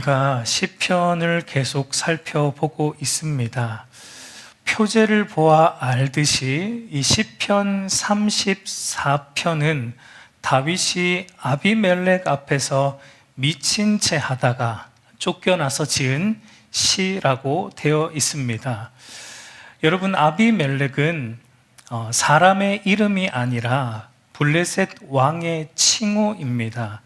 우리가 시편을 계속 살펴보고 있습니다. 표제를 보아 알듯이 이 시편 34편은 다윗이 아비멜렉 앞에서 미친 채 하다가 쫓겨나서 지은 시라고 되어 있습니다. 여러분, 아비멜렉은 사람의 이름이 아니라 블레셋 왕의 칭호입니다.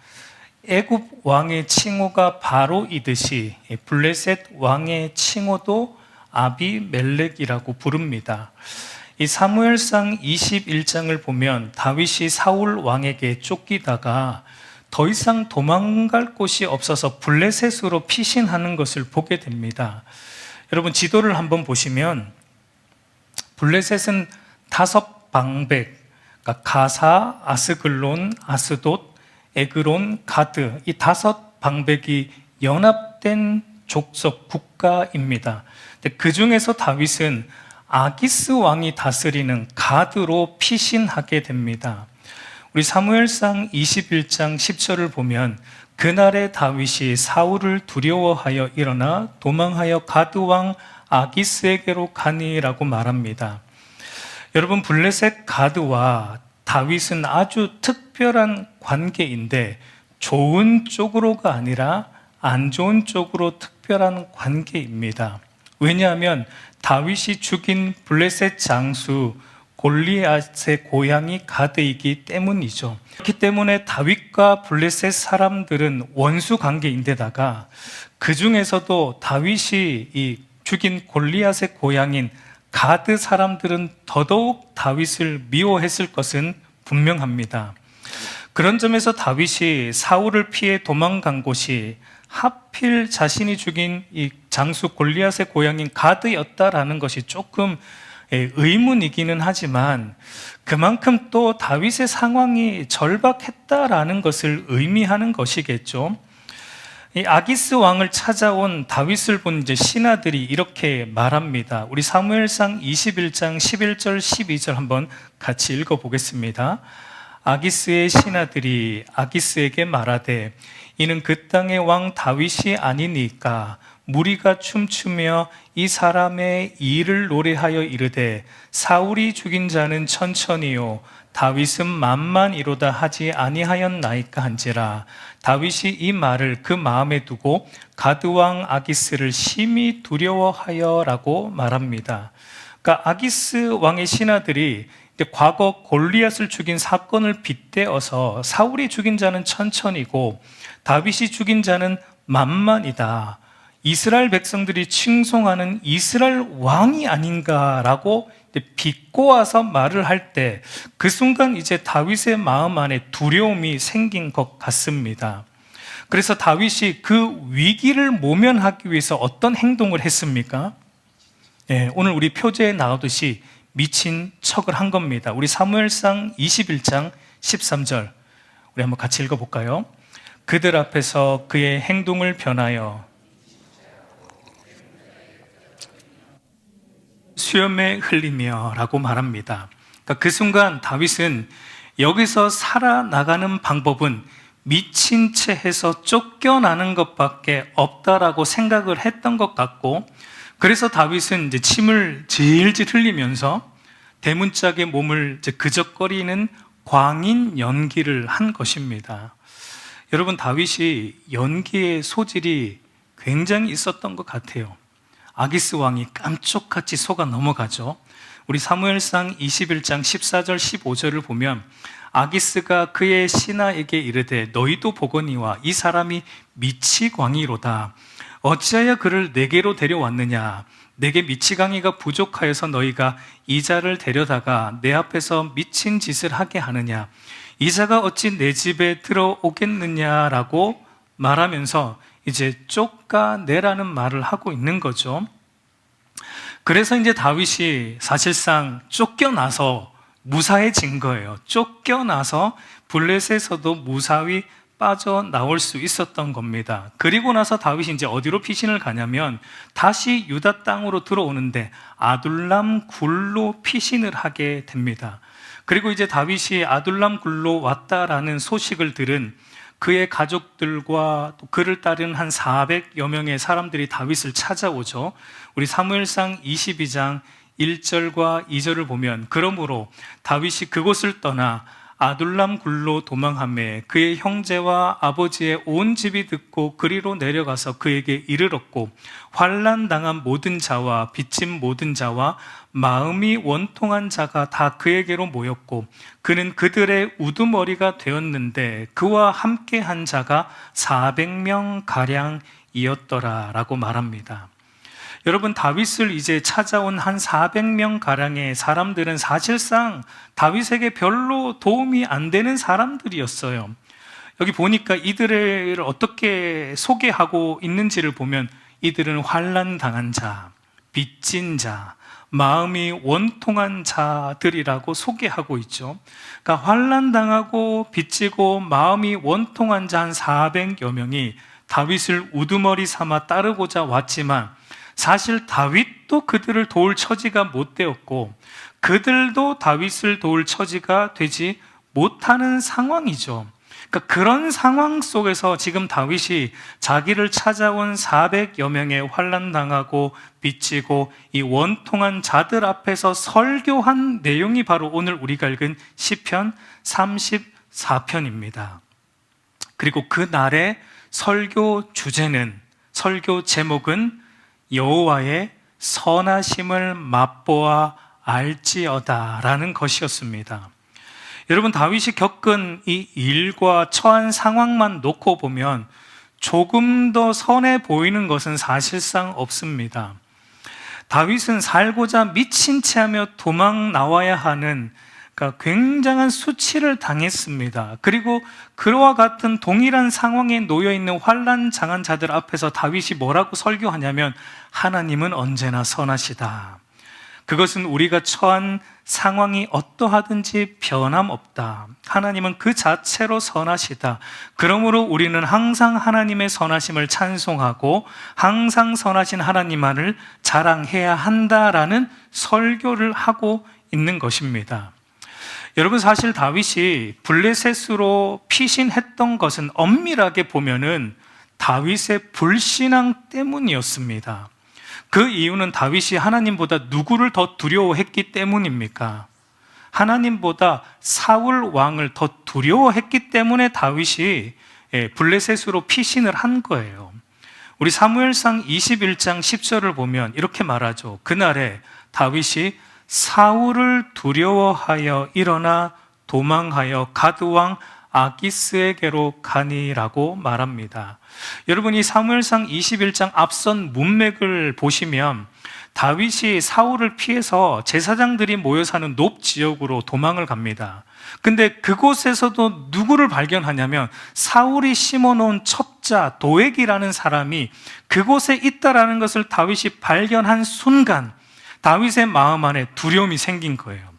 애굽 왕의 칭호가 바로이듯이 블레셋 왕의 칭호도 아비멜렉이라고 부릅니다. 이 사무엘상 21장을 보면 다윗이 사울 왕에게 쫓기다가 더 이상 도망갈 곳이 없어서 블레셋으로 피신하는 것을 보게 됩니다. 여러분, 지도를 한번 보시면 블레셋은 5방백, 그러니까 가사, 아스글론, 아스돗, 에그론, 가드, 이 5방백이 연합된 족속 국가입니다. 그 중에서 다윗은 아기스 왕이 다스리는 가드로 피신하게 됩니다. 우리 사무엘상 21장 10절을 보면 그날에 다윗이 사울을 두려워하여 일어나 도망하여 가드 왕 아기스에게로 가니라고 말합니다. 여러분, 블레셋 가드와 다윗은 아주 특별한 관계인데 좋은 쪽으로가 아니라 안 좋은 쪽으로 특별한 관계입니다. 왜냐하면 다윗이 죽인 블레셋 장수 골리앗의 고향이 가드이기 때문이죠. 그렇기 때문에 다윗과 블레셋 사람들은 원수 관계인데다가 그 중에서도 다윗이 이 죽인 골리앗의 고향인 가드 사람들은 더더욱 다윗을 미워했을 것은 분명합니다. 그런 점에서 다윗이 사울을 피해 도망간 곳이 하필 자신이 죽인 이 장수 골리앗의 고향인 가드였다라는 것이 조금 의문이기는 하지만 그만큼 또 다윗의 상황이 절박했다라는 것을 의미하는 것이겠죠. 이 아기스 왕을 찾아온 다윗을 본 이제 신하들이 이렇게 말합니다. 우리 사무엘상 21장 11절 12절 한번 같이 읽어보겠습니다. 아기스의 신하들이 아기스에게 말하되 이는 그 땅의 왕 다윗이 아니니까 무리가 춤추며 이 사람의 일을 노래하여 이르되 사울이 죽인 자는 천천히요 다윗은 만만이로다 하지 아니하였나이까 한지라. 다윗이 이 말을 그 마음에 두고 가드왕 아기스를 심히 두려워하여라고 말합니다. 그러니까 아기스 왕의 신하들이 과거 골리앗을 죽인 사건을 빗대어서 사울이 죽인 자는 천천히고 다윗이 죽인 자는 만만이다, 이스라엘 백성들이 칭송하는 이스라엘 왕이 아닌가라고 비꼬아서 말을 할 때 그 순간 이제 다윗의 마음 안에 두려움이 생긴 것 같습니다. 그래서 다윗이 그 위기를 모면하기 위해서 어떤 행동을 했습니까? 오늘 우리 표제에 나오듯이 미친 척을 한 겁니다. 우리 사무엘상 21장 13절 우리 한번 같이 읽어볼까요? 그들 앞에서 그의 행동을 변하여 수염에 흘리며 라고 말합니다. 그러니까 그 순간 다윗은 여기서 살아나가는 방법은 미친 채 해서 쫓겨나는 것밖에 없다라고 생각을 했던 것 같고, 그래서 다윗은 이제 침을 질질 흘리면서 대문짝에 몸을 이제 그적거리는 광인 연기를 한 것입니다. 여러분, 다윗이 연기의 소질이 굉장히 있었던 것 같아요. 아기스 왕이 깜짝같이 속아 넘어가죠. 우리 사무엘상 21장 14절 15절을 보면 아기스가 그의 신하에게 이르되 너희도 보거니와 이 사람이 미치광이로다. 어찌하여 그를 내게로 데려왔느냐? 내게 미치광이가 부족하여서 너희가 이 자를 데려다가 내 앞에서 미친 짓을 하게 하느냐? 이 자가 어찌 내 집에 들어오겠느냐라고 말하면서 이제 쫓아내라는 말을 하고 있는 거죠. 그래서 이제 다윗이 사실상 쫓겨나서 무사해진 거예요. 쫓겨나서 블레셋에서도 무사히 빠져나올 수 있었던 겁니다. 그리고 나서 다윗이 이제 어디로 피신을 가냐면 다시 유다 땅으로 들어오는데 아둘람 굴로 피신을 하게 됩니다. 그리고 이제 다윗이 아둘람 굴로 왔다라는 소식을 들은 그의 가족들과 또 그를 따르는 한 400여 명의 사람들이 다윗을 찾아오죠. 우리 사무엘상 22장 1절과 2절을 보면, 그러므로 다윗이 그곳을 떠나 아둘람 굴로 도망하매 그의 형제와 아버지의 온 집이 듣고 그리로 내려가서 그에게 이르렀고, 환난 당한 모든 자와 빚진 모든 자와 마음이 원통한 자가 다 그에게로 모였고, 그는 그들의 우두머리가 되었는데 그와 함께 한 자가 400명 가량이었더라 라고 말합니다. 여러분, 다윗을 이제 찾아온 한 400명 가량의 사람들은 사실상 다윗에게 별로 도움이 안 되는 사람들이었어요. 여기 보니까 이들을 어떻게 소개하고 있는지를 보면, 이들은 환난 당한 자, 빚진 자, 마음이 원통한 자들이라고 소개하고 있죠. 그러니까 환난 당하고 빚지고 마음이 원통한 자 한 400여 명이 다윗을 우두머리 삼아 따르고자 왔지만, 사실 다윗도 그들을 도울 처지가 못 되었고 그들도 다윗을 도울 처지가 되지 못하는 상황이죠. 그러니까 그런 상황 속에서 지금 다윗이 자기를 찾아온 400여 명의 환난당하고 빚지고 이 원통한 자들 앞에서 설교한 내용이 바로 오늘 우리가 읽은 시편 34편입니다. 그리고 그 날의 설교 주제는, 설교 제목은 여호와의 선하심을 맛보아 알지어다 라는 것이었습니다. 여러분, 다윗이 겪은 이 일과 처한 상황만 놓고 보면 조금 더 선해 보이는 것은 사실상 없습니다. 다윗은 살고자 미친 채 하며 도망 나와야 하는, 그러니까 굉장한 수치를 당했습니다. 그리고 그와 같은 동일한 상황에 놓여 있는 환난 당한 자들 앞에서 다윗이 뭐라고 설교하냐면, 하나님은 언제나 선하시다. 그것은 우리가 처한 상황이 어떠하든지 변함없다. 하나님은 그 자체로 선하시다. 그러므로 우리는 항상 하나님의 선하심을 찬송하고 항상 선하신 하나님만을 자랑해야 한다라는 설교를 하고 있는 것입니다. 여러분, 사실 다윗이 블레셋으로 피신했던 것은 엄밀하게 보면은 다윗의 불신앙 때문이었습니다. 그 이유는 다윗이 하나님보다 누구를 더 두려워했기 때문입니까? 하나님보다 사울 왕을 더 두려워했기 때문에 다윗이 블레셋으로 피신을 한 거예요. 우리 사무엘상 21장 10절을 보면 이렇게 말하죠. 그날에 다윗이 사울을 두려워하여 일어나 도망하여 가드왕 아기스에게로 가니라고 말합니다. 여러분, 이 사무엘상 21장 앞선 문맥을 보시면 다윗이 사울을 피해서 제사장들이 모여 사는 높 지역으로 도망을 갑니다. 근데 그곳에서도 누구를 발견하냐면 사울이 심어놓은 첩자 도액이라는 사람이 그곳에 있다라는 것을 다윗이 발견한 순간 다윗의 마음 안에 두려움이 생긴 거예요.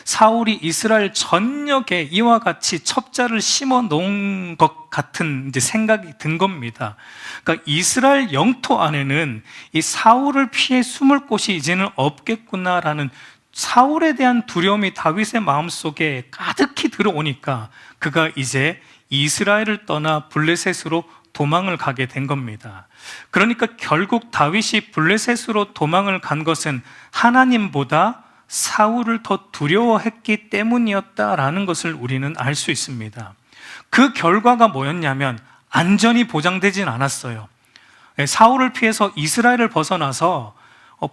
사울이 이스라엘 전역에 이와 같이 첩자를 심어 놓은 것 같은 이제 생각이 든 겁니다. 그러니까 이스라엘 영토 안에는 이 사울을 피해 숨을 곳이 이제는 없겠구나라는 사울에 대한 두려움이 다윗의 마음속에 가득히 들어오니까 그가 이제 이스라엘을 떠나 블레셋으로 도망을 가게 된 겁니다. 그러니까 결국 다윗이 블레셋으로 도망을 간 것은 하나님보다 사울을 더 두려워했기 때문이었다라는 것을 우리는 알 수 있습니다. 그 결과가 뭐였냐면 안전이 보장되진 않았어요. 사울을 피해서 이스라엘을 벗어나서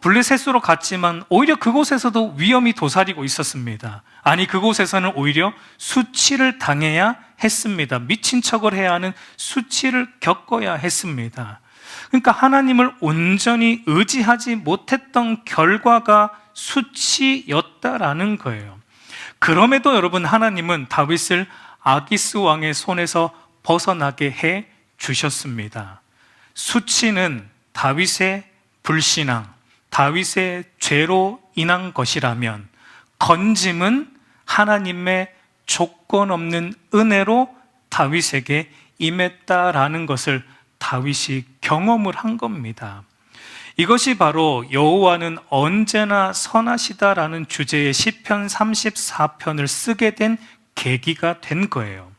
블레셋으로 갔지만 오히려 그곳에서도 위험이 도사리고 있었습니다. 아니, 그곳에서는 오히려 수치를 당해야 했습니다. 미친 척을 해야 하는 수치를 겪어야 했습니다. 그러니까 하나님을 온전히 의지하지 못했던 결과가 수치였다라는 거예요. 그럼에도 여러분, 하나님은 다윗을 아기스 왕의 손에서 벗어나게 해 주셨습니다. 수치는 다윗의 불신앙, 다윗의 죄로 인한 것이라면 건짐은 하나님의 조건 없는 은혜로 다윗에게 임했다라는 것을 다윗이 경험을 한 겁니다. 이것이 바로 여호와는 언제나 선하시다라는 주제의 시편 34편을 쓰게 된 계기가 된 거예요.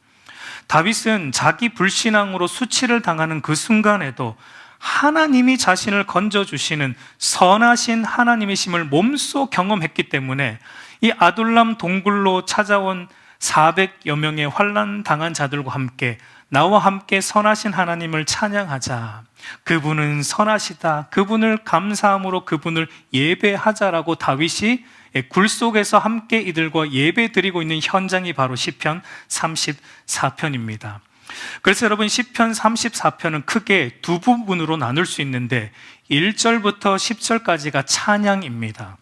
다윗은 자기 불신앙으로 수치를 당하는 그 순간에도 하나님이 자신을 건져주시는 선하신 하나님이심을 몸소 경험했기 때문에 이 아둘람 동굴로 찾아온 400여 명의 환난 당한 자들과 함께 나와 함께 선하신 하나님을 찬양하자, 그분은 선하시다, 그분을 감사함으로 그분을 예배하자라고 다윗이 굴 속에서 함께 이들과 예배 드리고 있는 현장이 바로 시편 34편입니다. 그래서 여러분, 시편 34편은 크게 두 부분으로 나눌 수 있는데 1절부터 10절까지가 찬양입니다.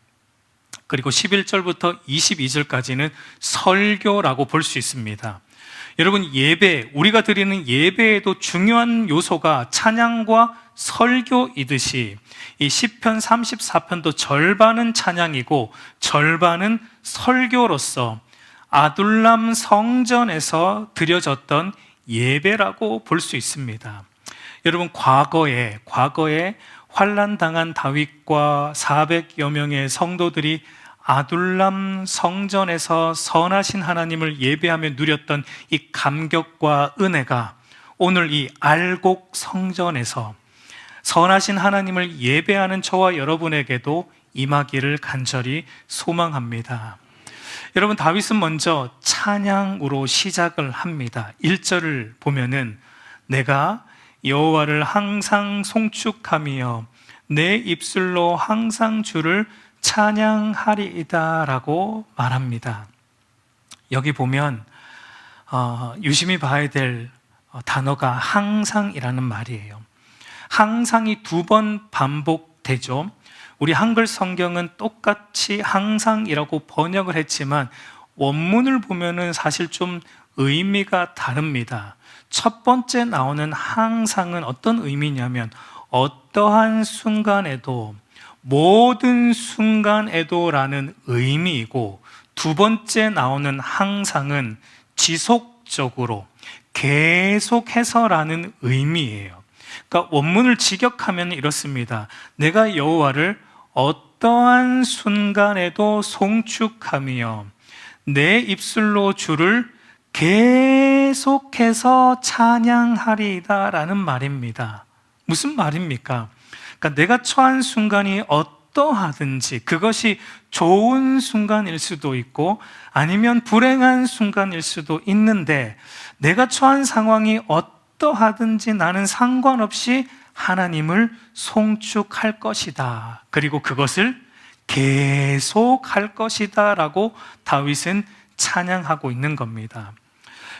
그리고 11절부터 22절까지는 설교라고 볼 수 있습니다. 여러분, 예배, 우리가 드리는 예배에도 중요한 요소가 찬양과 설교이듯이 이 시편 34편도 절반은 찬양이고 절반은 설교로서 아둘람 성전에서 드려졌던 예배라고 볼 수 있습니다. 여러분, 과거에 환난당한 다윗과 400여 명의 성도들이 아둘람 성전에서 선하신 하나님을 예배하며 누렸던 이 감격과 은혜가 오늘 이 알곡 성전에서 선하신 하나님을 예배하는 저와 여러분에게도 임하기를 간절히 소망합니다. 여러분, 다윗은 먼저 찬양으로 시작을 합니다. 1절을 보면은 내가 여호와를 항상 송축하며 내 입술로 항상 주를 찬양하리이다 라고 말합니다. 여기 보면 유심히 봐야 될 단어가 항상이라는 말이에요. 항상이 2번 반복되죠. 우리 한글 성경은 똑같이 항상이라고 번역을 했지만 원문을 보면은 사실 좀 의미가 다릅니다. 첫 번째 나오는 항상은 어떤 의미냐면 어떠한 순간에도, 모든 순간에도라는 의미이고, 두 번째 나오는 항상은 지속적으로, 계속해서라는 의미예요. 그러니까 원문을 직역하면 이렇습니다. 내가 여호와를 어떠한 순간에도 송축하며 내 입술로 주를 계속해서 찬양하리이다 라는 말입니다. 무슨 말입니까? 그러니까 내가 처한 순간이 어떠하든지 그것이 좋은 순간일 수도 있고 아니면 불행한 순간일 수도 있는데, 내가 처한 상황이 어떠하든지 나는 상관없이 하나님을 송축할 것이다, 그리고 그것을 계속할 것이다 라고 다윗은 찬양하고 있는 겁니다.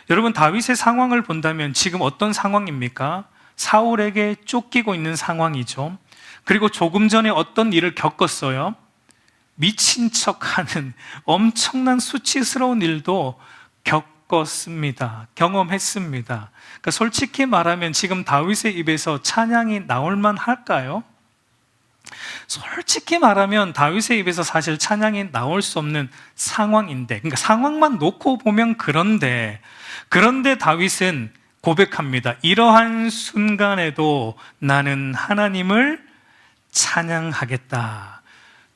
여러분, 다윗의 상황을 본다면 지금 어떤 상황입니까? 사울에게 쫓기고 있는 상황이죠. 그리고 조금 전에 어떤 일을 겪었어요? 미친 척하는 엄청난 수치스러운 일도 겪었습니다. 경험했습니다. 그러니까 솔직히 말하면 지금 다윗의 입에서 찬양이 나올 만할까요? 솔직히 말하면 다윗의 입에서 사실 찬양이 나올 수 없는 상황인데, 그러니까 상황만 놓고 보면 그런데 다윗은 고백합니다. 이러한 순간에도 나는 하나님을 찬양하겠다.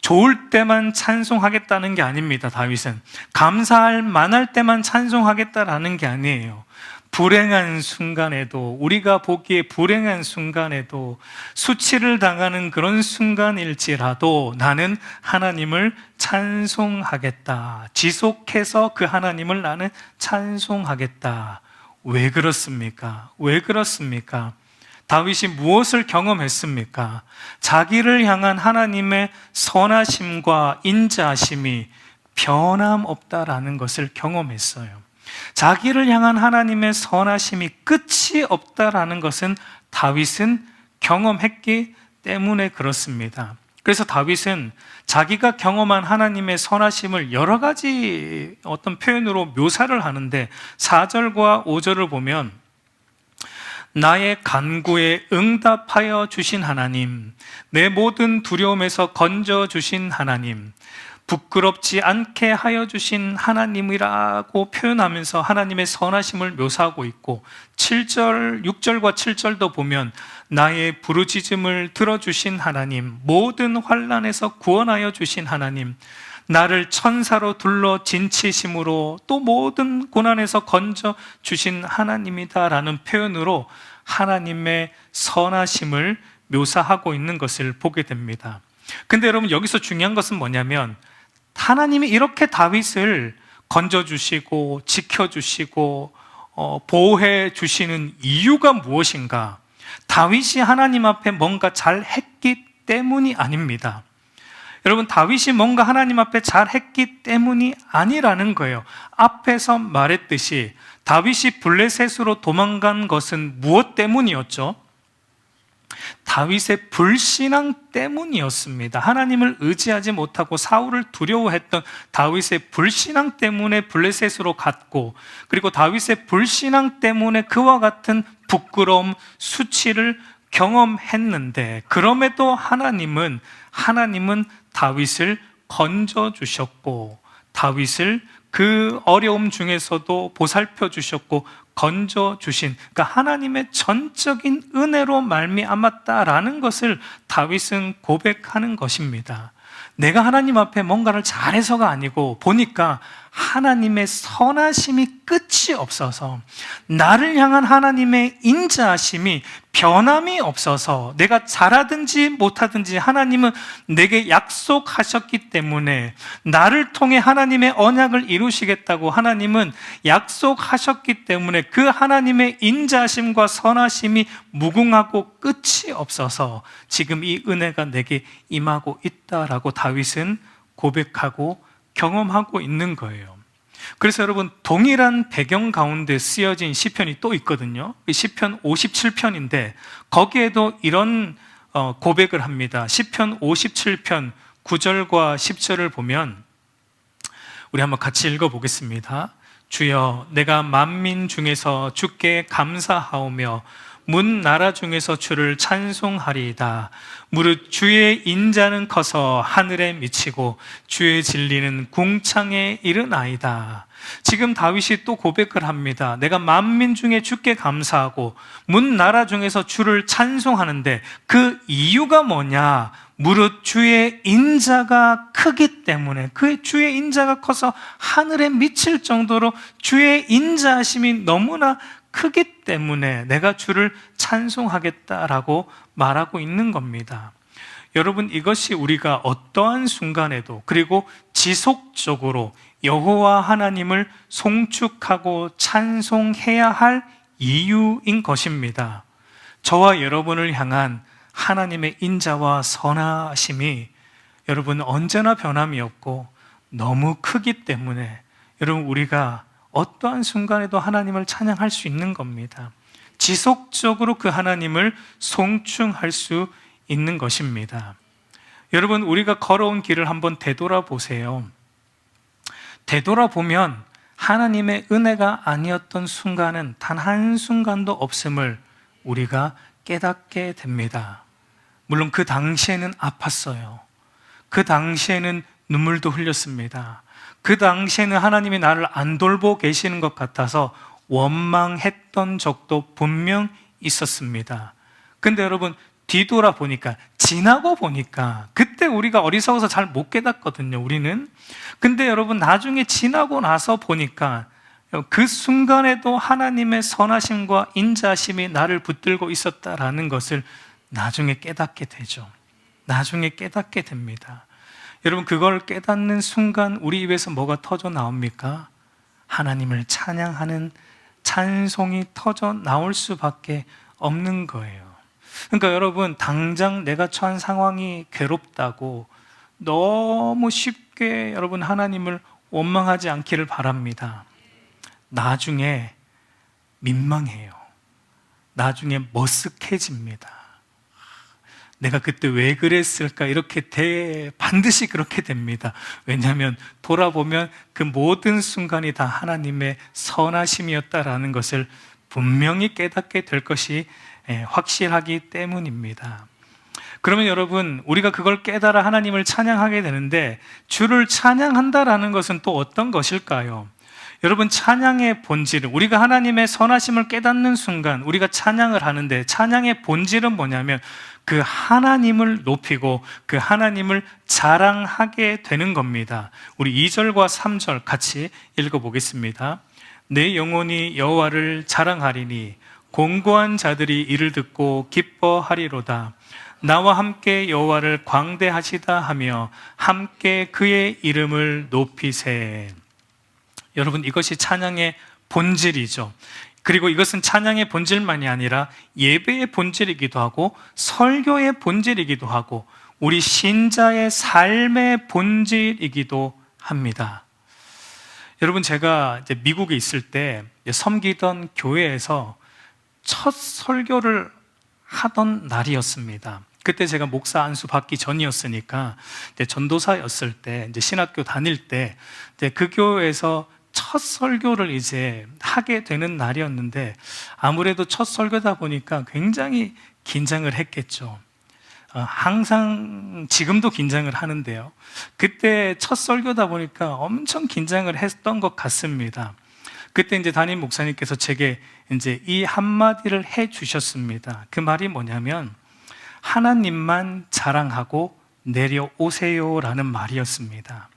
좋을 때만 찬송하겠다는 게 아닙니다. 다윗은 감사할 만할 때만 찬송하겠다라는 게 아니에요. 불행한 순간에도, 우리가 보기에 불행한 순간에도, 수치를 당하는 그런 순간일지라도 나는 하나님을 찬송하겠다. 지속해서 그 하나님을 나는 찬송하겠다. 왜 그렇습니까? 왜 그렇습니까? 다윗이 무엇을 경험했습니까? 자기를 향한 하나님의 선하심과 인자하심이 변함없다라는 것을 경험했어요. 자기를 향한 하나님의 선하심이 끝이 없다라는 것은 다윗은 경험했기 때문에 그렇습니다. 그래서 다윗은 자기가 경험한 하나님의 선하심을 여러 가지 어떤 표현으로 묘사를 하는데 4절과 5절을 보면 나의 간구에 응답하여 주신 하나님, 내 모든 두려움에서 건져 주신 하나님, 부끄럽지 않게 하여 주신 하나님이라고 표현하면서 하나님의 선하심을 묘사하고 있고, 7절, 6절과 7절도 보면 나의 부르짖음을 들어주신 하나님, 모든 환난에서 구원하여 주신 하나님, 나를 천사로 둘러 진치심으로 또 모든 고난에서 건져 주신 하나님이다라는 표현으로 하나님의 선하심을 묘사하고 있는 것을 보게 됩니다. 근데 여러분, 여기서 중요한 것은 뭐냐면 하나님이 이렇게 다윗을 건져주시고 지켜주시고 보호해 주시는 이유가 무엇인가? 다윗이 하나님 앞에 뭔가 잘했기 때문이 아닙니다. 여러분, 다윗이 뭔가 하나님 앞에 잘했기 때문이 아니라는 거예요. 앞에서 말했듯이 다윗이 블레셋으로 도망간 것은 무엇 때문이었죠? 다윗의 불신앙 때문이었습니다. 하나님을 의지하지 못하고 사울을 두려워했던 다윗의 불신앙 때문에 블레셋으로 갔고, 그리고 다윗의 불신앙 때문에 그와 같은 부끄러움, 수치를 경험했는데, 그럼에도 하나님은 다윗을 건져주셨고, 다윗을 그 어려움 중에서도 보살펴 주셨고 건져 주신, 그러니까 하나님의 전적인 은혜로 말미암았다라는 것을 다윗은 고백하는 것입니다. 내가 하나님 앞에 뭔가를 잘해서가 아니고 보니까 하나님의 선하심이 끝이 없어서, 나를 향한 하나님의 인자하심이 변함이 없어서, 내가 잘하든지 못하든지 하나님은 내게 약속하셨기 때문에, 나를 통해 하나님의 언약을 이루시겠다고 하나님은 약속하셨기 때문에 그 하나님의 인자하심과 선하심이 무궁하고 끝이 없어서 지금 이 은혜가 내게 임하고 있다라고 다윗은 고백하고 경험하고 있는 거예요. 그래서 여러분, 동일한 배경 가운데 쓰여진 시편이 또 있거든요. 시편 57편인데 거기에도 이런 고백을 합니다. 시편 57편 9절과 10절을 보면 우리 한번 같이 읽어보겠습니다. 주여, 내가 만민 중에서 주께 감사하오며 문 나라 중에서 주를 찬송하리이다. 무릇 주의 인자는 커서 하늘에 미치고 주의 진리는 궁창에 이르나이다. 지금 다윗이 또 고백을 합니다. 내가 만민 중에 주께 감사하고 문 나라 중에서 주를 찬송하는데 그 이유가 뭐냐? 무릇 주의 인자가 크기 때문에, 그 주의 인자가 커서 하늘에 미칠 정도로 주의 인자하심이 너무나 크기 때문에 내가 주를 찬송하겠다라고 말하고 있는 겁니다. 여러분, 이것이 우리가 어떠한 순간에도 그리고 지속적으로 여호와 하나님을 송축하고 찬송해야 할 이유인 것입니다. 저와 여러분을 향한 하나님의 인자와 선하심이 여러분 언제나 변함이 없고 너무 크기 때문에 여러분, 우리가 어떠한 순간에도 하나님을 찬양할 수 있는 겁니다. 지속적으로 그 하나님을 송축할 수 있는 것입니다. 여러분, 우리가 걸어온 길을 한번 되돌아보세요. 되돌아보면 하나님의 은혜가 아니었던 순간은 단 한순간도 없음을 우리가 깨닫게 됩니다. 물론 그 당시에는 아팠어요. 그 당시에는 눈물도 흘렸습니다. 그 당시에는 하나님이 나를 안 돌보 계시는 것 같아서 원망했던 적도 분명 있었습니다. 근데 여러분, 뒤돌아보니까, 지나고 보니까, 그때 우리가 어리석어서 잘 못 깨닫거든요, 우리는. 근데 여러분, 나중에 지나고 나서 보니까 그 순간에도 하나님의 선하심과 인자심이 나를 붙들고 있었다라는 것을 나중에 깨닫게 되죠. 나중에 깨닫게 됩니다. 여러분, 그걸 깨닫는 순간 우리 입에서 뭐가 터져 나옵니까? 하나님을 찬양하는 찬송이 터져 나올 수밖에 없는 거예요. 그러니까 여러분, 당장 내가 처한 상황이 괴롭다고 너무 쉽게 여러분 하나님을 원망하지 않기를 바랍니다. 나중에 민망해요. 나중에 머쓱해집니다. 내가 그때 왜 그랬을까? 이렇게 반드시 그렇게 됩니다. 왜냐하면 돌아보면 그 모든 순간이 다 하나님의 선하심이었다라는 것을 분명히 깨닫게 될 것이 확실하기 때문입니다. 그러면 여러분, 우리가 그걸 깨달아 하나님을 찬양하게 되는데, 주를 찬양한다라는 것은 또 어떤 것일까요? 여러분, 찬양의 본질은, 우리가 하나님의 선하심을 깨닫는 순간 우리가 찬양을 하는데, 찬양의 본질은 뭐냐면 그 하나님을 높이고 그 하나님을 자랑하게 되는 겁니다. 우리 2절과 3절 같이 읽어보겠습니다. 내 영혼이 여호와를 자랑하리니 공고한 자들이 이를 듣고 기뻐하리로다. 나와 함께 여호와를 광대하시다 하며 함께 그의 이름을 높이세. 여러분, 이것이 찬양의 본질이죠. 그리고 이것은 찬양의 본질만이 아니라 예배의 본질이기도 하고 설교의 본질이기도 하고 우리 신자의 삶의 본질이기도 합니다. 여러분, 제가 이제 미국에 있을 때 섬기던 교회에서 첫 설교를 하던 날이었습니다. 그때 제가 목사 안수 받기 전이었으니까 이제 전도사였을 때, 이제 신학교 다닐 때 이제 그 교회에서 첫 설교를 이제 하게 되는 날이었는데, 아무래도 첫 설교다 보니까 굉장히 긴장을 했겠죠. 항상 지금도 긴장을 하는데요, 그때 첫 설교다 보니까 엄청 긴장을 했던 것 같습니다. 그때 이제 담임 목사님께서 제게 이제 이 한마디를 해 주셨습니다. 그 말이 뭐냐면 하나님만 자랑하고 내려오세요라는 말이었습니다.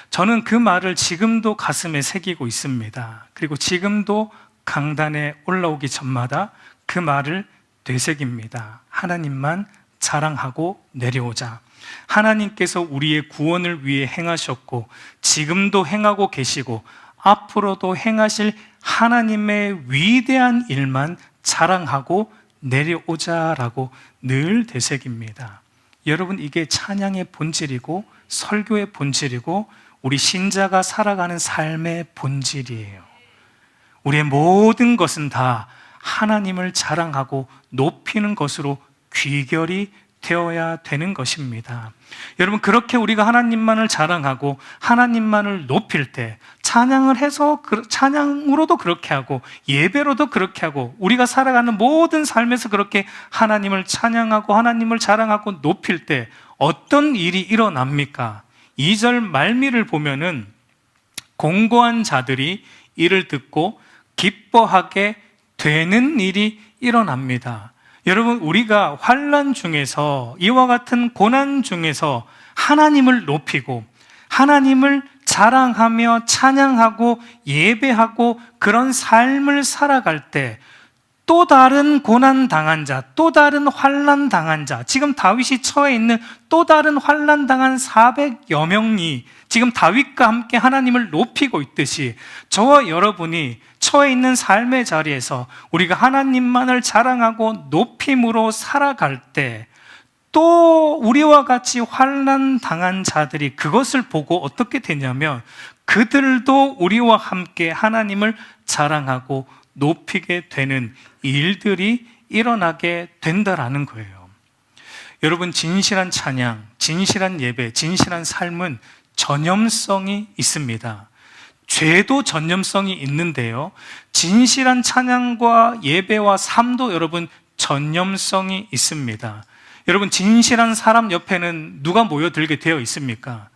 저는 그 말을 지금도 가슴에 새기고 있습니다. 그리고 지금도 강단에 올라오기 전마다 그 말을 되새깁니다. 하나님만 자랑하고 내려오자. 하나님께서 우리의 구원을 위해 행하셨고 지금도 행하고 계시고 앞으로도 행하실 하나님의 위대한 일만 자랑하고 내려오자라고 늘 되새깁니다. 여러분, 이게 찬양의 본질이고 설교의 본질이고 우리 신자가 살아가는 삶의 본질이에요. 우리의 모든 것은 다 하나님을 자랑하고 높이는 것으로 귀결이 되어야 되는 것입니다. 여러분, 그렇게 우리가 하나님만을 자랑하고 하나님만을 높일 때 찬양을 해서 찬양으로도 그렇게 하고 예배로도 그렇게 하고 우리가 살아가는 모든 삶에서 그렇게 하나님을 찬양하고 하나님을 자랑하고 높일 때 어떤 일이 일어납니까? 2절 말미를 보면은 공고한 자들이 이를 듣고 기뻐하게 되는 일이 일어납니다. 여러분, 우리가 환난 중에서, 이와 같은 고난 중에서 하나님을 높이고 하나님을 자랑하며 찬양하고 예배하고 그런 삶을 살아갈 때 또 다른 고난 당한 자, 또 다른 환난 당한 자, 지금 다윗이 처해 있는 또 다른 환난 당한 400여 명이 지금 다윗과 함께 하나님을 높이고 있듯이 저와 여러분이 처해 있는 삶의 자리에서 우리가 하나님만을 자랑하고 높임으로 살아갈 때 또 우리와 같이 환난 당한 자들이 그것을 보고 어떻게 되냐면 그들도 우리와 함께 하나님을 자랑하고 높이게 되는 일들이 일어나게 된다라는 거예요. 여러분, 진실한 찬양, 진실한 예배, 진실한 삶은 전염성이 있습니다. 죄도 전염성이 있는데요, 진실한 찬양과 예배와 삶도 여러분 전염성이 있습니다. 여러분, 진실한 사람 옆에는 누가 모여들게 되어 있습니까?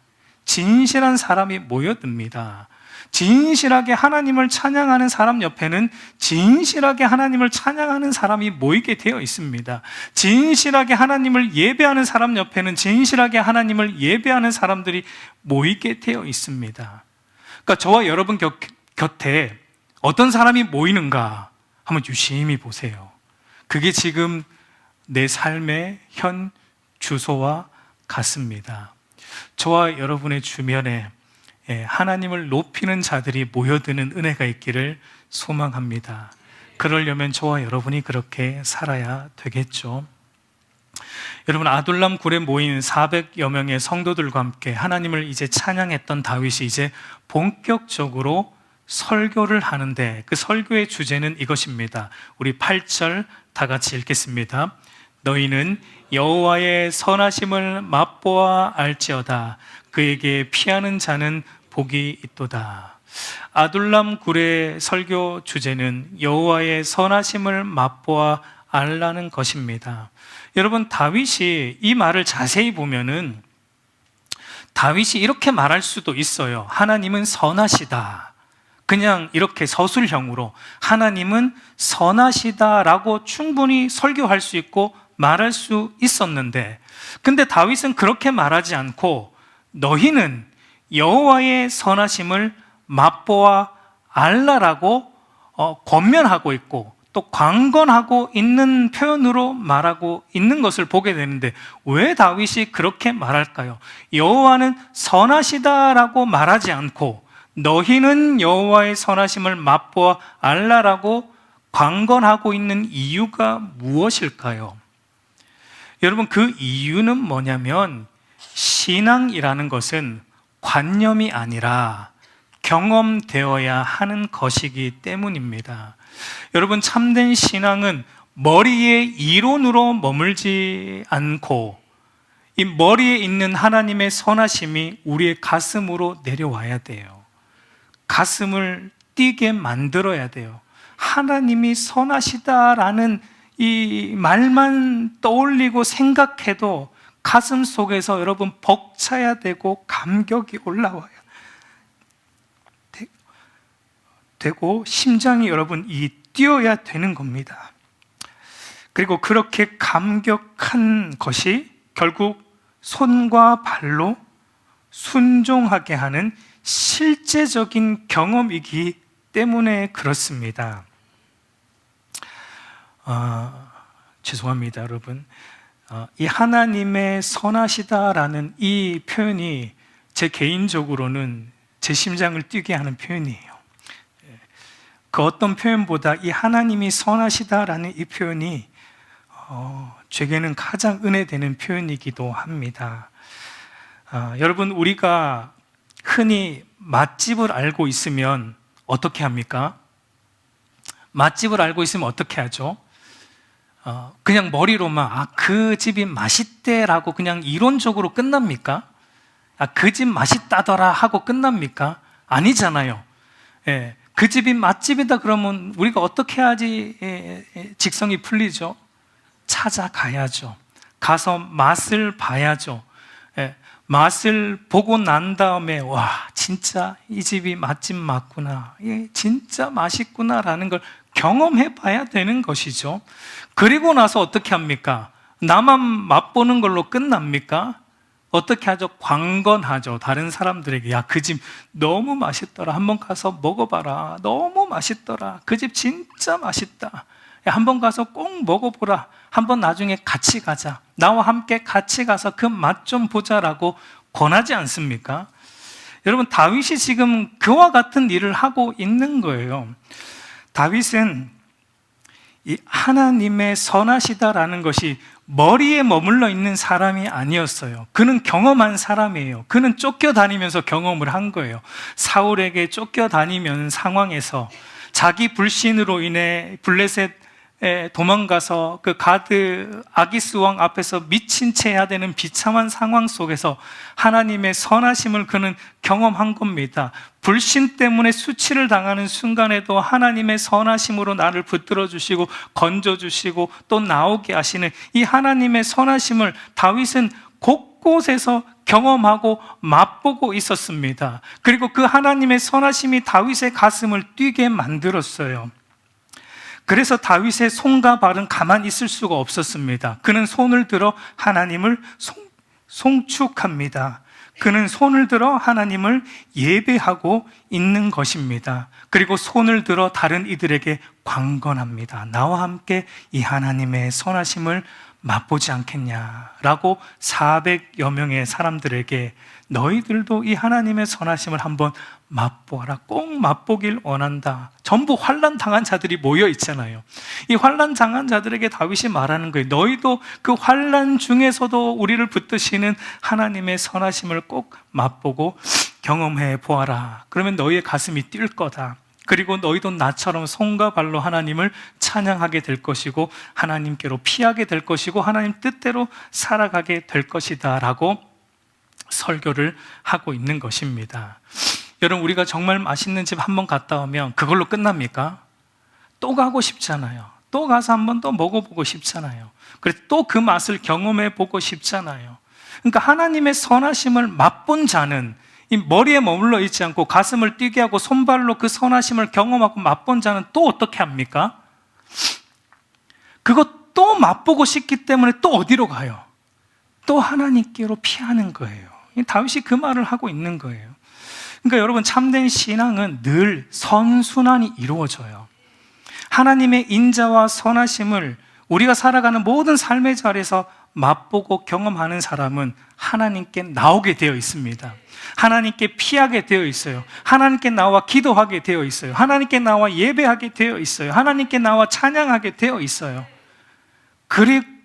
진실한 사람이 모여듭니다. 진실하게 하나님을 찬양하는 사람 옆에는 진실하게 하나님을 찬양하는 사람이 모이게 되어 있습니다. 진실하게 하나님을 예배하는 사람 옆에는 진실하게 하나님을 예배하는 사람들이 모이게 되어 있습니다. 그러니까 저와 여러분 곁에 어떤 사람이 모이는가 한번 유심히 보세요. 그게 지금 내 삶의 현 주소와 같습니다. 저와 여러분의 주변에 하나님을 높이는 자들이 모여드는 은혜가 있기를 소망합니다. 그러려면 저와 여러분이 그렇게 살아야 되겠죠. 여러분, 아둘람 굴에 모인 400여 명의 성도들과 함께 하나님을 이제 찬양했던 다윗이 이제 본격적으로 설교를 하는데 그 설교의 주제는 이것입니다. 우리 8절 다 같이 읽겠습니다. 너희는 여호와의 선하심을 맛보아 알지어다. 그에게 피하는 자는 복이 있도다. 아둘람 굴의 설교 주제는 여호와의 선하심을 맛보아 알라는 것입니다. 여러분, 다윗이 이 말을 자세히 보면은 다윗이 이렇게 말할 수도 있어요. 하나님은 선하시다. 그냥 이렇게 서술형으로 하나님은 선하시다라고 충분히 설교할 수 있고 말할 수 있었는데, 근데 다윗은 그렇게 말하지 않고 너희는 여호와의 선하심을 맛보아 알라라고 권면하고 있고 또 강권하고 있는 표현으로 말하고 있는 것을 보게 되는데, 왜 다윗이 그렇게 말할까요? 여호와는 선하시다라고 말하지 않고 너희는 여호와의 선하심을 맛보아 알라라고 강권하고 있는 이유가 무엇일까요? 여러분, 그 이유는 뭐냐면 신앙이라는 것은 관념이 아니라 경험되어야 하는 것이기 때문입니다. 여러분, 참된 신앙은 머리의 이론으로 머물지 않고 이 머리에 있는 하나님의 선하심이 우리의 가슴으로 내려와야 돼요. 가슴을 뛰게 만들어야 돼요. 하나님이 선하시다라는 이 말만 떠올리고 생각해도 가슴 속에서 여러분 벅차야 되고 감격이 올라와야 되고 심장이 여러분 뛰어야 되는 겁니다. 그리고 그렇게 감격한 것이 결국 손과 발로 순종하게 하는 실제적인 경험이기 때문에 그렇습니다. 죄송합니다, 여러분. 이 하나님의 선하시다라는 이 표현이 제 개인적으로는 제 심장을 뛰게 하는 표현이에요. 그 어떤 표현보다 이 하나님이 선하시다라는 이 표현이 제게는 가장 은혜되는 표현이기도 합니다. 여러분, 우리가 흔히 맛집을 알고 있으면 어떻게 합니까? 맛집을 알고 있으면 어떻게 하죠? 그냥 머리로만 그 집이 맛있대라고 그냥 이론적으로 끝납니까? 그 집 맛있다더라 하고 끝납니까? 아니잖아요. 예, 그 집이 맛집이다 그러면 우리가 어떻게 해야지 직성이 풀리죠? 찾아가야죠. 가서 맛을 봐야죠. 예, 맛을 보고 난 다음에 와, 진짜 이 집이 맛집 맞구나, 진짜 맛있구나라는 걸 경험해 봐야 되는 것이죠. 그리고 나서 어떻게 합니까? 나만 맛보는 걸로 끝납니까? 어떻게 하죠? 관건하죠. 다른 사람들에게 그 집 너무 맛있더라, 한번 가서 먹어봐라, 너무 맛있더라, 그 집 진짜 맛있다, 한번 가서 꼭 먹어보라, 한번 나중에 같이 가자, 나와 함께 같이 가서 그 맛 좀 보자라고 권하지 않습니까? 여러분, 다윗이 지금 그와 같은 일을 하고 있는 거예요. 다윗은 이 하나님의 선하시다라는 것이 머리에 머물러 있는 사람이 아니었어요. 그는 경험한 사람이에요. 그는 쫓겨다니면서 경험을 한 거예요. 사울에게 쫓겨다니면 상황에서 자기 불신으로 인해 블레셋에 도망가서 그 가드 아기스 왕 앞에서 미친 채 해야 되는 비참한 상황 속에서 하나님의 선하심을 그는 경험한 겁니다. 불신 때문에 수치를 당하는 순간에도 하나님의 선하심으로 나를 붙들어 주시고 건져 주시고 또 나오게 하시는 이 하나님의 선하심을 다윗은 곳곳에서 경험하고 맛보고 있었습니다. 그리고 그 하나님의 선하심이 다윗의 가슴을 뛰게 만들었어요. 그래서 다윗의 손과 발은 가만히 있을 수가 없었습니다. 그는 손을 들어 하나님을 송축합니다. 그는 손을 들어 하나님을 예배하고 있는 것입니다. 그리고 손을 들어 다른 이들에게 관건합니다. 나와 함께 이 하나님의 선하심을 맛보지 않겠냐라고 400여 명의 사람들에게 너희들도 이 하나님의 선하심을 한번 맛보아라, 꼭 맛보길 원한다. 전부 환난 당한 자들이 모여 있잖아요. 이 환난 당한 자들에게 다윗이 말하는 거예요. 너희도 그 환난 중에서도 우리를 붙드시는 하나님의 선하심을 꼭 맛보고 경험해 보아라. 그러면 너희의 가슴이 뛸 거다. 그리고 너희도 나처럼 손과 발로 하나님을 찬양하게 될 것이고 하나님께로 피하게 될 것이고 하나님 뜻대로 살아가게 될 것이다 라고 설교를 하고 있는 것입니다. 여러분, 우리가 정말 맛있는 집 한번 갔다 오면 그걸로 끝납니까? 또 가고 싶잖아요. 또 가서 한번 또 먹어보고 싶잖아요. 그래서 또 그 맛을 경험해 보고 싶잖아요. 그러니까 하나님의 선하심을 맛본 자는 이 머리에 머물러 있지 않고 가슴을 뛰게 하고 손발로 그 선하심을 경험하고 맛본 자는 또 어떻게 합니까? 그거 또 맛보고 싶기 때문에 또 어디로 가요? 또 하나님께로 피하는 거예요. 다윗이 그 말을 하고 있는 거예요. 그러니까 여러분, 참된 신앙은 늘 선순환이 이루어져요. 하나님의 인자와 선하심을 우리가 살아가는 모든 삶의 자리에서 맛보고 경험하는 사람은 하나님께 나오게 되어 있습니다. 하나님께 피하게 되어 있어요. 하나님께 나와 기도하게 되어 있어요. 하나님께 나와 예배하게 되어 있어요. 하나님께 나와 찬양하게 되어 있어요.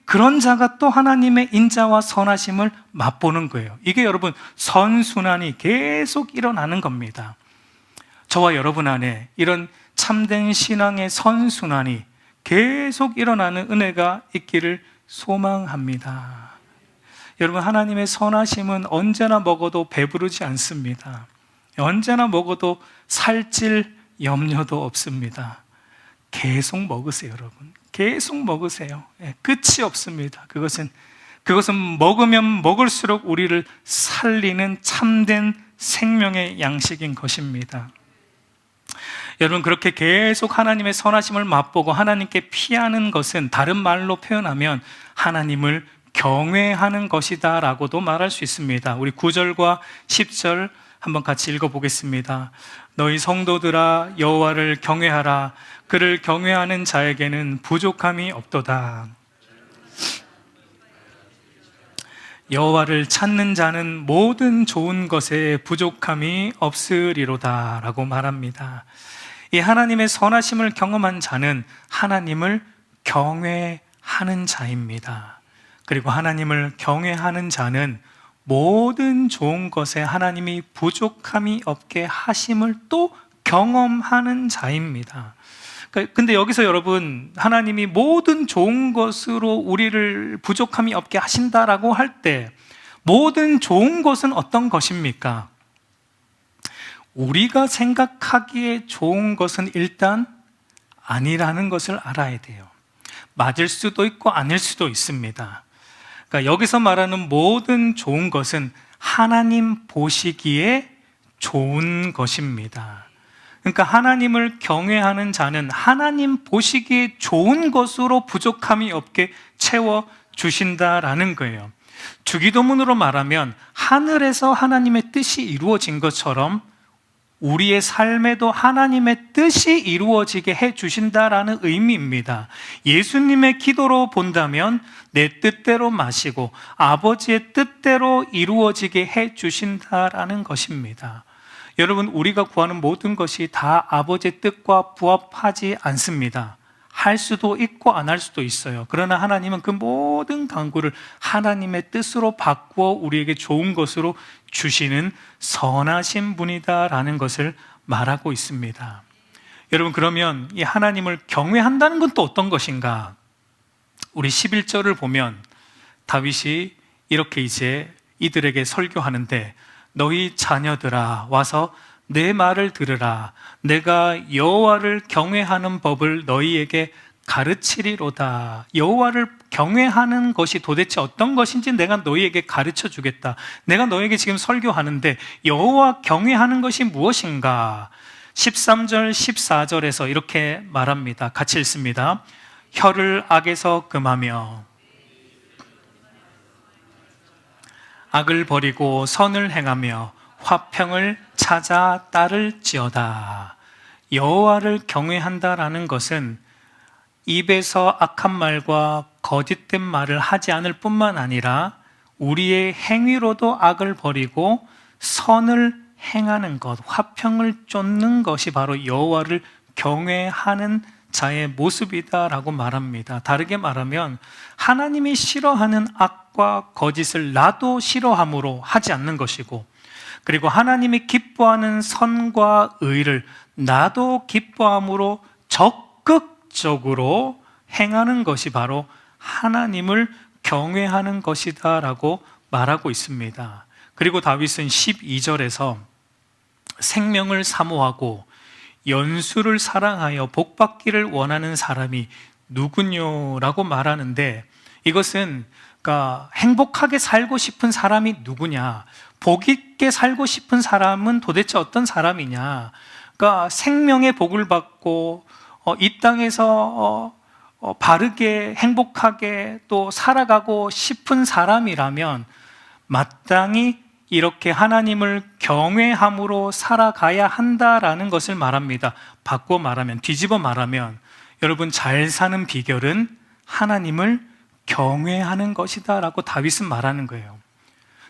그런 자가 또 하나님의 인자와 선하심을 맛보는 거예요. 이게 여러분 선순환이 계속 일어나는 겁니다. 저와 여러분 안에 이런 참된 신앙의 선순환이 계속 일어나는 은혜가 있기를 소망합니다. 여러분, 하나님의 선하심은 언제나 먹어도 배부르지 않습니다. 언제나 먹어도 살찔 염려도 없습니다. 계속 먹으세요, 여러분. 계속 먹으세요. 끝이 없습니다. 그것은 먹으면 먹을수록 우리를 살리는 참된 생명의 양식인 것입니다. 여러분, 그렇게 계속 하나님의 선하심을 맛보고 하나님께 피하는 것은 다른 말로 표현하면 하나님을 경외하는 것이다 라고도 말할 수 있습니다. 우리 9절과 10절 한번 같이 읽어보겠습니다. 너희 성도들아, 여호와를 경외하라. 그를 경외하는 자에게는 부족함이 없도다. 여호와를 찾는 자는 모든 좋은 것에 부족함이 없으리로다 라고 말합니다. 이 하나님의 선하심을 경험한 자는 하나님을 경외하는 자입니다. 그리고 하나님을 경외하는 자는 모든 좋은 것에 하나님이 부족함이 없게 하심을 또 경험하는 자입니다. 근데 여기서 여러분, 하나님이 모든 좋은 것으로 우리를 부족함이 없게 하신다라고 할 때 모든 좋은 것은 어떤 것입니까? 우리가 생각하기에 좋은 것은 일단 아니라는 것을 알아야 돼요. 맞을 수도 있고 아닐 수도 있습니다. 그러니까 여기서 말하는 모든 좋은 것은 하나님 보시기에 좋은 것입니다. 그러니까 하나님을 경외하는 자는 하나님 보시기에 좋은 것으로 부족함이 없게 채워주신다라는 거예요. 주기도문으로 말하면 하늘에서 하나님의 뜻이 이루어진 것처럼 우리의 삶에도 하나님의 뜻이 이루어지게 해주신다라는 의미입니다. 예수님의 기도로 본다면 내 뜻대로 마시고 아버지의 뜻대로 이루어지게 해주신다라는 것입니다. 여러분, 우리가 구하는 모든 것이 다 아버지의 뜻과 부합하지 않습니다. 할 수도 있고 안 할 수도 있어요. 그러나 하나님은 그 모든 간구를 하나님의 뜻으로 바꾸어 우리에게 좋은 것으로 주시는 선하신 분이다라는 것을 말하고 있습니다. 여러분, 그러면 이 하나님을 경외한다는 건 또 어떤 것인가? 우리 11절을 보면 다윗이 이렇게 이제 이들에게 설교하는데, 너희 자녀들아 와서 내 말을 들으라. 내가 여호와를 경외하는 법을 너희에게 가르치리로다. 여호와를 경외하는 것이 도대체 어떤 것인지 내가 너희에게 가르쳐 주겠다. 내가 너희에게 지금 설교하는데 여호와 경외하는 것이 무엇인가? 13절, 14절에서 이렇게 말합니다. 같이 읽습니다. 혀를 악에서 금하며 악을 버리고 선을 행하며 화평을 찾아 따를지어다. 여호와를 경외한다라는 것은 입에서 악한 말과 거짓된 말을 하지 않을 뿐만 아니라 우리의 행위로도 악을 버리고 선을 행하는 것, 화평을 쫓는 것이 바로 여호와를 경외하는 자의 모습이다라고 말합니다. 다르게 말하면 하나님이 싫어하는 악과 거짓을 나도 싫어함으로 하지 않는 것이고, 그리고 하나님이 기뻐하는 선과 의를 나도 기뻐함으로 적극적으로 행하는 것이 바로 하나님을 경외하는 것이다라고 말하고 있습니다. 그리고 다윗은 12절에서 생명을 사모하고 연수를 사랑하여 복받기를 원하는 사람이 누구뇨? 라고 말하는데, 이것은 그러니까 행복하게 살고 싶은 사람이 누구냐? 복 있게 살고 싶은 사람은 도대체 어떤 사람이냐? 그러니까 생명의 복을 받고 이 땅에서 바르게 행복하게 또 살아가고 싶은 사람이라면 마땅히 이렇게 하나님을 경외함으로 살아가야 한다라는 것을 말합니다. 바꿔 말하면, 뒤집어 말하면 여러분, 잘 사는 비결은 하나님을 경외하는 것이다 라고 다윗은 말하는 거예요.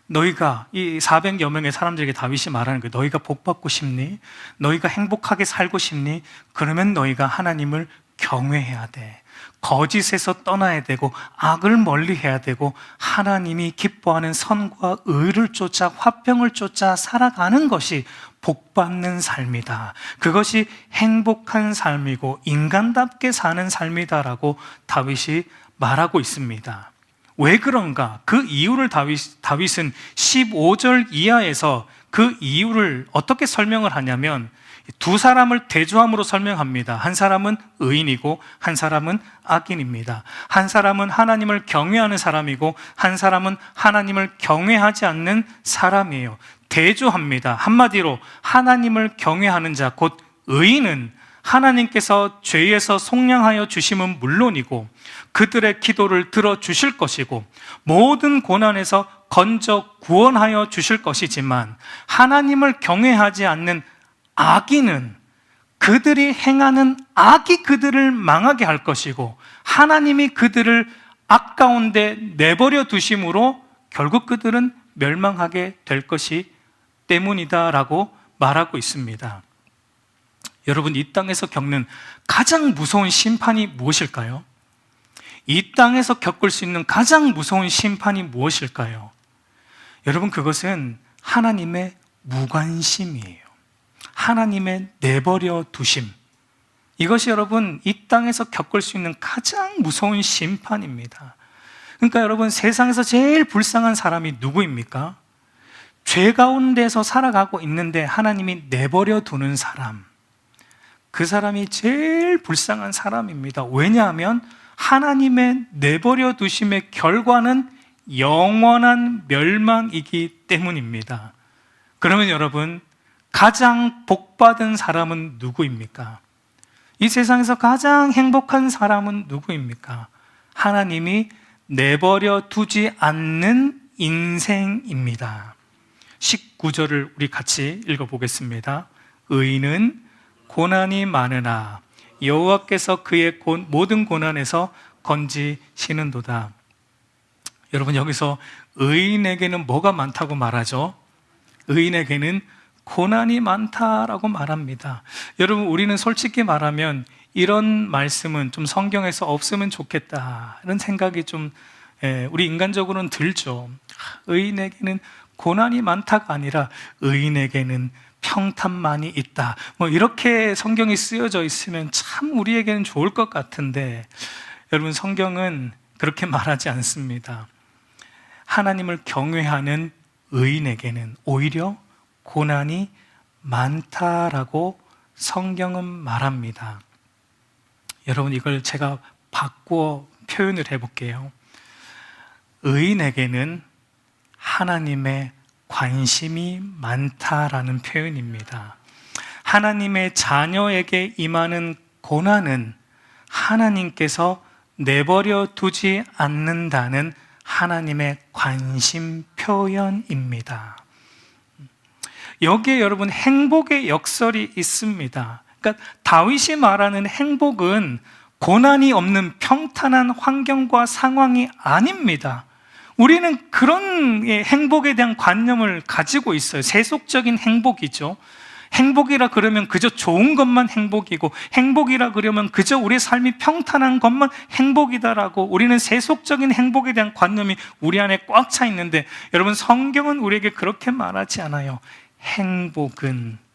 너희가, 이 400여 명의 사람들에게 다윗이 말하는 거예요. 너희가 복 받고 싶니? 너희가 행복하게 살고 싶니? 그러면 너희가 하나님을 경외해야 돼. 거짓에서 떠나야 되고 악을 멀리해야 되고 하나님이 기뻐하는 선과 의를 쫓아 화평을 쫓아 살아가는 것이 복받는 삶이다. 그것이 행복한 삶이고 인간답게 사는 삶이다라고 다윗이 말하고 있습니다. 왜 그런가? 그 이유를 다윗은 15절 이하에서 그 이유를 어떻게 설명을 하냐면 두 사람을 대조함으로 설명합니다. 한 사람은 의인이고 한 사람은 악인입니다. 한 사람은 하나님을 경외하는 사람이고 한 사람은 하나님을 경외하지 않는 사람이에요. 대조합니다. 한마디로 하나님을 경외하는 자, 곧 의인은 하나님께서 죄에서 속량하여 주심은 물론이고 그들의 기도를 들어주실 것이고 모든 고난에서 건져 구원하여 주실 것이지만 하나님을 경외하지 않는 악인은 그들이 행하는 악이 그들을 망하게 할 것이고 하나님이 그들을 악 가운데 내버려 두심으로 결국 그들은 멸망하게 될 것이 때문이다라고 말하고 있습니다. 여러분, 이 땅에서 겪는 가장 무서운 심판이 무엇일까요? 이 땅에서 겪을 수 있는 가장 무서운 심판이 무엇일까요? 여러분, 그것은 하나님의 무관심이에요. 하나님의 내버려 두심. 이것이 여러분, 이 땅에서 겪을 수 있는 가장 무서운 심판입니다. 그러니까 여러분, 세상에서 제일 불쌍한 사람이 누구입니까? 죄 가운데서 살아가고 있는데 하나님이 내버려 두는 사람. 그 사람이 제일 불쌍한 사람입니다. 왜냐하면 하나님의 내버려 두심의 결과는 영원한 멸망이기 때문입니다. 그러면 여러분, 가장 복받은 사람은 누구입니까? 이 세상에서 가장 행복한 사람은 누구입니까? 하나님이 내버려 두지 않는 인생입니다. 19절을 우리 같이 읽어보겠습니다. 의인은 고난이 많으나 여호와께서 그의 모든 고난에서 건지시는도다. 여러분, 여기서 의인에게는 뭐가 많다고 말하죠? 의인에게는 고난이 많다라고 말합니다. 여러분, 우리는 솔직히 말하면 이런 말씀은 좀 성경에서 없으면 좋겠다 이런 생각이 좀 우리 인간적으로는 들죠. 의인에게는 고난이 많다가 아니라 의인에게는 평탄만이 있다, 뭐 이렇게 성경이 쓰여져 있으면 참 우리에게는 좋을 것 같은데 여러분, 성경은 그렇게 말하지 않습니다. 하나님을 경외하는 의인에게는 오히려 고난이 많다라고 성경은 말합니다. 여러분, 이걸 제가 바꾸어 표현을 해볼게요. 의인에게는 하나님의 관심이 많다라는 표현입니다. 하나님의 자녀에게 임하는 고난은 하나님께서 내버려 두지 않는다는 하나님의 관심 표현입니다. 여기에 여러분, 행복의 역설이 있습니다. 그러니까 다윗이 말하는 행복은 고난이 없는 평탄한 환경과 상황이 아닙니다. 우리는 그런 행복에 대한 관념을 가지고 있어요. 세속적인 행복이죠. 행복이라 그러면 그저 좋은 것만 행복이고, 행복이라 그러면 그저 우리의 삶이 평탄한 것만 행복이다라고 우리는 세속적인 행복에 대한 관념이 우리 안에 꽉 차 있는데, 여러분, 성경은 우리에게 그렇게 말하지 않아요. 행복은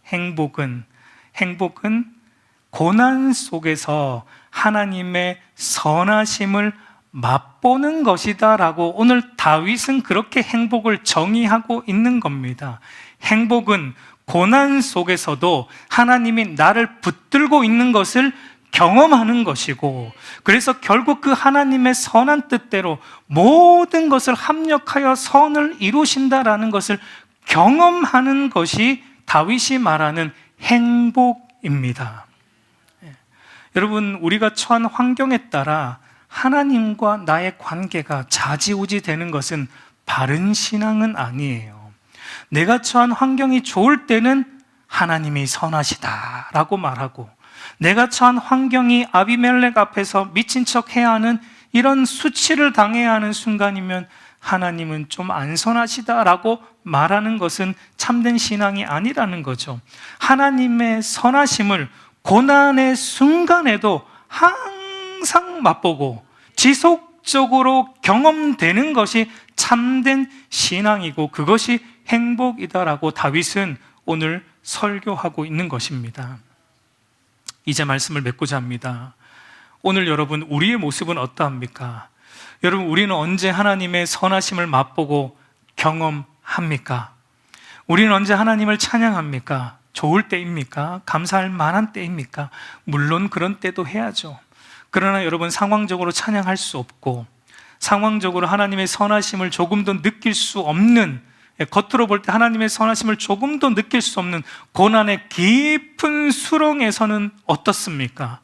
고난 속에서 하나님의 선하심을 맛보는 것이다 라고 오늘 다윗은 그렇게 행복을 정의하고 있는 겁니다. 행복은 고난 속에서도 하나님이 나를 붙들고 있는 것을 경험하는 것이고, 그래서 결국 그 하나님의 선한 뜻대로 모든 것을 합력하여 선을 이루신다라는 것을 경험하는 것이 다윗이 말하는 행복입니다. 여러분, 우리가 처한 환경에 따라 하나님과 나의 관계가 좌지우지 되는 것은 바른 신앙은 아니에요. 내가 처한 환경이 좋을 때는 하나님이 선하시다라고 말하고, 내가 처한 환경이 아비멜렉 앞에서 미친 척 해야 하는 이런 수치를 당해야 하는 순간이면 하나님은 좀 안 선하시다라고 말하는 것은 참된 신앙이 아니라는 거죠. 하나님의 선하심을 고난의 순간에도 항상 맛보고 지속적으로 경험되는 것이 참된 신앙이고, 그것이 행복이다라고 다윗은 오늘 설교하고 있는 것입니다. 이제 말씀을 맺고자 합니다. 오늘 여러분, 우리의 모습은 어떠합니까? 여러분, 우리는 언제 하나님의 선하심을 맛보고 경험합니까? 우리는 언제 하나님을 찬양합니까? 좋을 때입니까? 감사할 만한 때입니까? 물론 그런 때도 해야죠. 그러나 여러분, 상황적으로 찬양할 수 없고, 상황적으로 하나님의 선하심을 조금도 느낄 수 없는, 겉으로 볼 때 하나님의 선하심을 조금도 느낄 수 없는 고난의 깊은 수렁에서는 어떻습니까?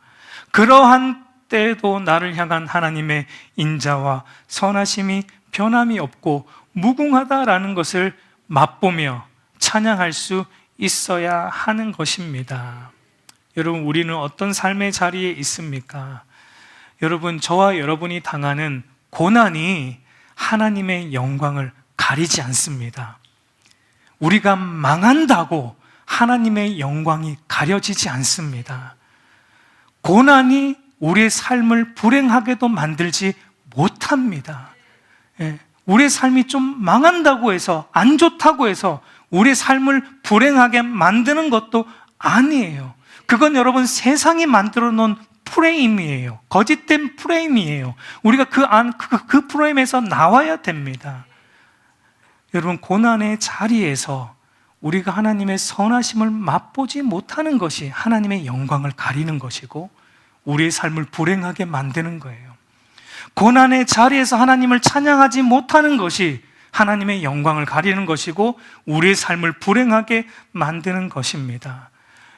그러한 때에도 나를 향한 하나님의 인자와 선하심이 변함이 없고 무궁하다라는 것을 맛보며 찬양할 수 있어야 하는 것입니다. 여러분, 우리는 어떤 삶의 자리에 있습니까? 여러분, 저와 여러분이 당하는 고난이 하나님의 영광을 가리지 않습니다. 우리가 망한다고 하나님의 영광이 가려지지 않습니다. 고난이 우리의 삶을 불행하게도 만들지 못합니다. 우리의 삶이 좀 망한다고 해서, 안 좋다고 해서 우리의 삶을 불행하게 만드는 것도 아니에요. 그건 여러분, 세상이 만들어 놓은 프레임이에요. 거짓된 프레임이에요. 우리가 그 프레임에서 나와야 됩니다. 여러분, 고난의 자리에서 우리가 하나님의 선하심을 맛보지 못하는 것이 하나님의 영광을 가리는 것이고 우리의 삶을 불행하게 만드는 거예요. 고난의 자리에서 하나님을 찬양하지 못하는 것이 하나님의 영광을 가리는 것이고 우리의 삶을 불행하게 만드는 것입니다.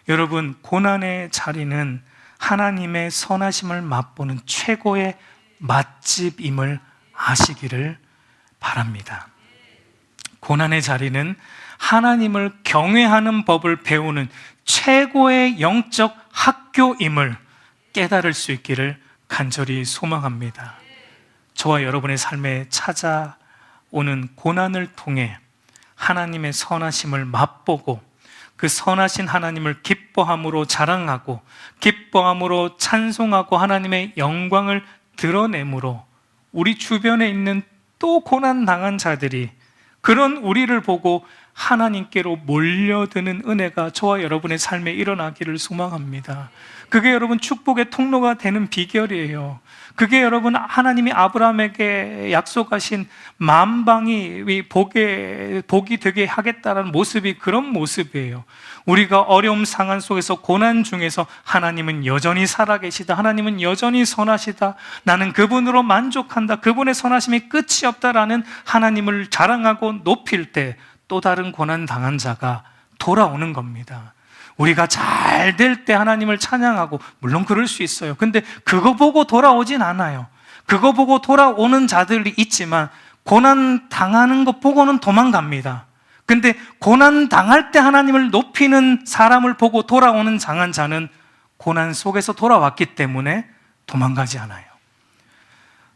여러분, 고난의 자리는 하나님의 선하심을 맛보는 최고의 맛집임을 아시기를 바랍니다. 고난의 자리는 하나님을 경외하는 법을 배우는 최고의 영적 학교임을 깨달을 수 있기를 간절히 소망합니다. 저와 여러분의 삶에 찾아오는 고난을 통해 하나님의 선하심을 맛보고 그 선하신 하나님을 기뻐함으로 자랑하고 기뻐함으로 찬송하고 하나님의 영광을 드러내므로 우리 주변에 있는 또 고난당한 자들이 그런 우리를 보고 하나님께로 몰려드는 은혜가 저와 여러분의 삶에 일어나기를 소망합니다. 그게 여러분 축복의 통로가 되는 비결이에요. 그게 여러분 하나님이 아브라함에게 약속하신 만방이 복이 되게 하겠다는 모습이 그런 모습이에요. 우리가 어려움 상한 속에서 고난 중에서 하나님은 여전히 살아계시다, 하나님은 여전히 선하시다, 나는 그분으로 만족한다, 그분의 선하심이 끝이 없다라는 하나님을 자랑하고 높일 때 또 다른 고난 당한 자가 돌아오는 겁니다. 우리가 잘 될 때 하나님을 찬양하고, 물론 그럴 수 있어요. 근데 그거 보고 돌아오진 않아요. 그거 보고 돌아오는 자들이 있지만 고난 당하는 것 보고는 도망갑니다. 근데 고난 당할 때 하나님을 높이는 사람을 보고 돌아오는 장한 자는 고난 속에서 돌아왔기 때문에 도망가지 않아요.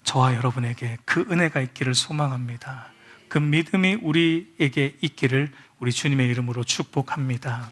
저와 여러분에게 그 은혜가 있기를 소망합니다. 그 믿음이 우리에게 있기를 우리 주님의 이름으로 축복합니다.